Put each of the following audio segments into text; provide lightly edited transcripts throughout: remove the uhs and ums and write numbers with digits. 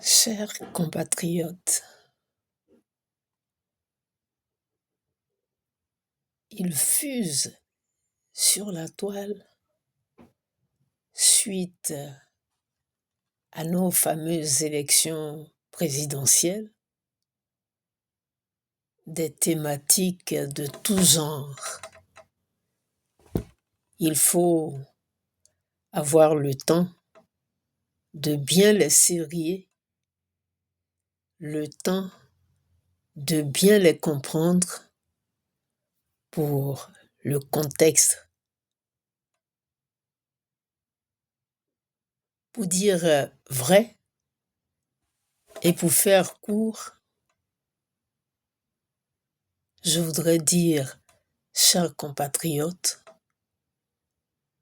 Chers compatriotes, ils fusent sur la toile suite à nos fameuses élections présidentielles, des thématiques de tout genre. Il faut avoir le temps de bien les serrer, le temps de bien les comprendre pour le contexte. Pour dire vrai et pour faire court, je voudrais dire, chers compatriotes,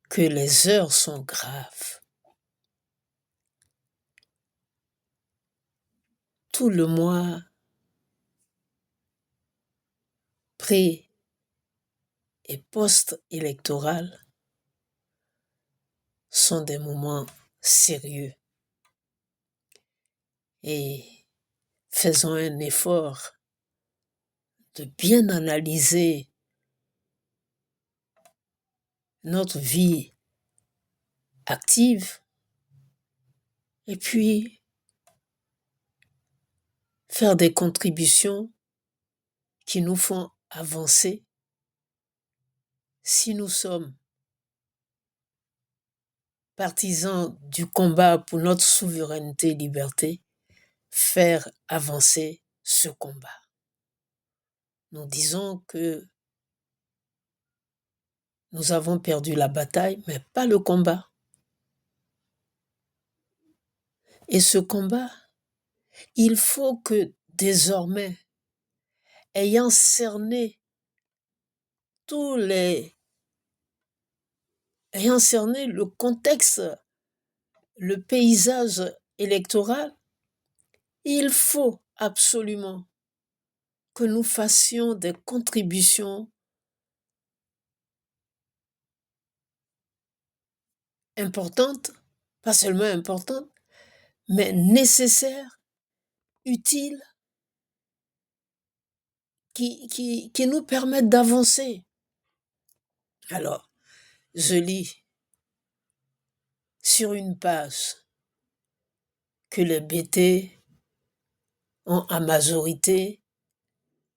que les heures sont graves. Tout le mois pré- et post-électoral sont des moments sérieux. Et faisons un effort de bien analyser notre vie active et puis faire des contributions qui nous font avancer. Si nous sommes partisans du combat pour notre souveraineté et liberté, faire avancer ce combat. Nous disons que nous avons perdu la bataille, mais pas le combat. Et ce combat, il faut que désormais, ayant cerné ayant cerné le contexte, le paysage électoral, il faut absolument que nous fassions des contributions importantes, pas seulement importantes, mais nécessaires, utiles, qui nous permettent d'avancer. Alors, je lis sur une page que les BT ont à majorité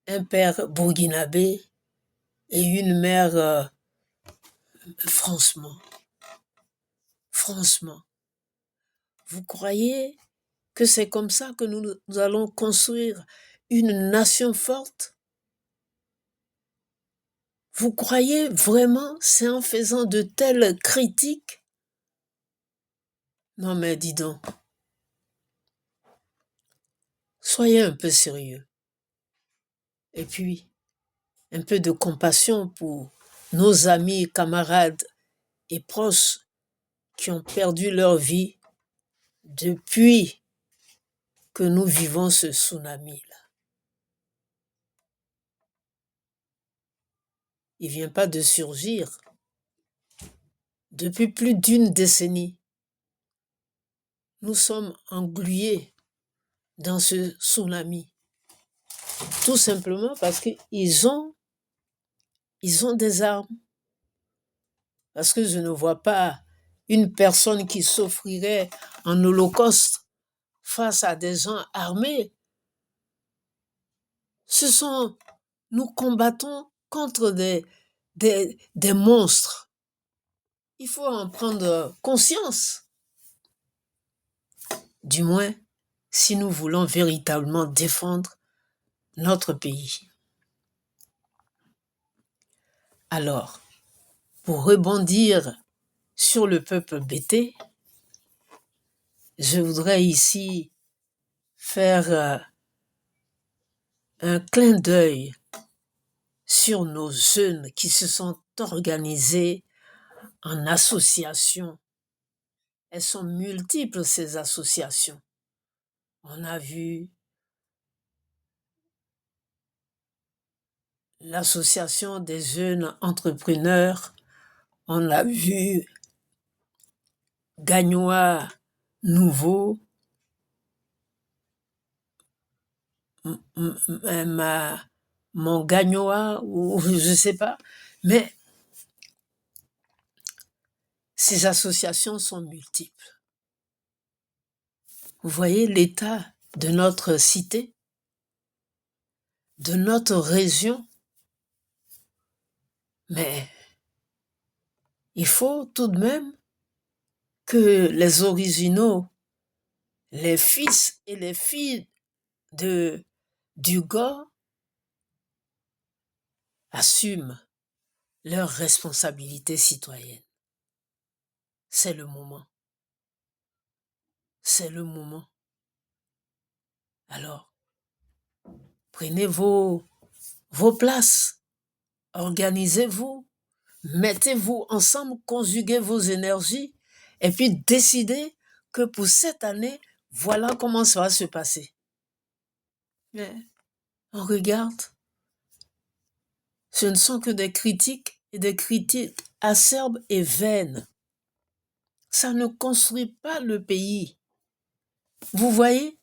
un père burkinabé et une mère, franchement, vous croyez que c'est comme ça que nous allons construire une nation forte? Vous croyez vraiment c'est en faisant de telles critiques? Non mais dis donc, soyez un peu sérieux. Et puis, un peu de compassion pour nos amis, camarades et proches qui ont perdu leur vie depuis que nous vivons ce tsunami-là. Il ne vient pas de surgir. Depuis plus d'une décennie, nous sommes englués dans ce tsunami. Tout simplement parce qu'ils ont des armes. Parce que je ne vois pas une personne qui s'offrirait en holocauste face à des gens armés. Nous combattons contre des monstres. Il faut en prendre conscience. Du moins, si nous voulons véritablement défendre notre pays. Alors, pour rebondir sur le peuple BT, je voudrais ici faire un clin d'œil sur nos jeunes qui se sont organisés en associations. Elles sont multiples, ces associations. On a vu l'association des jeunes entrepreneurs, on a vu Gagnois Nouveau, mon gagnoa ou je sais pas. Mais ces associations sont multiples. Vous voyez l'état de notre cité, de notre région, mais il faut tout de même que les originaux, les fils et les filles d'Hugo assument leurs responsabilités citoyennes. C'est le moment. C'est le moment. Alors, prenez vos places, organisez-vous, mettez-vous ensemble, conjuguez vos énergies et puis décidez que pour cette année, voilà comment ça va se passer. Mais on regarde, ce ne sont que des critiques et des critiques acerbes et vaines. Ça ne construit pas le pays. Vous voyez,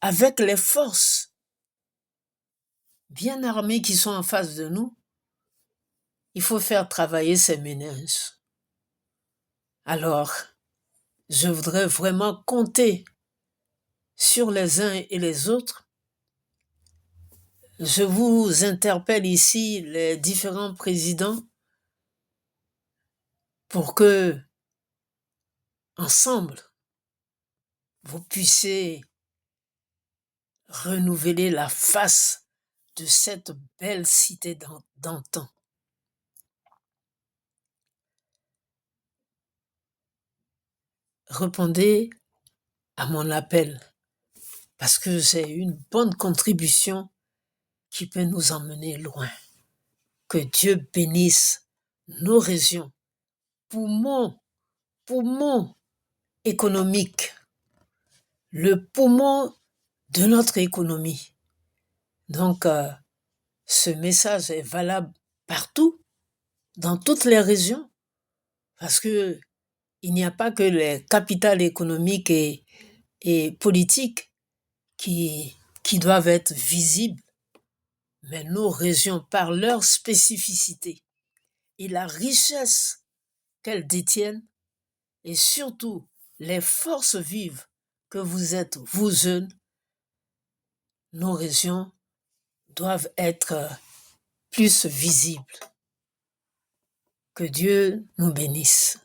avec les forces bien armées qui sont en face de nous, il faut faire travailler ces ménages. Alors, je voudrais vraiment compter sur les uns et les autres. Je vous interpelle ici, les différents présidents, pour que, ensemble, vous puissiez renouveler la face de cette belle cité d'antan. Répondez à mon appel, parce que c'est une bonne contribution qui peut nous emmener loin. Que Dieu bénisse nos régions, poumons économiques, le poumon de notre économie. Donc, ce message est valable partout, dans toutes les régions, parce que il n'y a pas que les capitales économiques et politiques qui doivent être visibles, mais nos régions, par leur spécificité et la richesse qu'elles détiennent, et surtout les forces vives que vous êtes, vous jeunes, nos régions doivent être plus visibles. Que Dieu nous bénisse.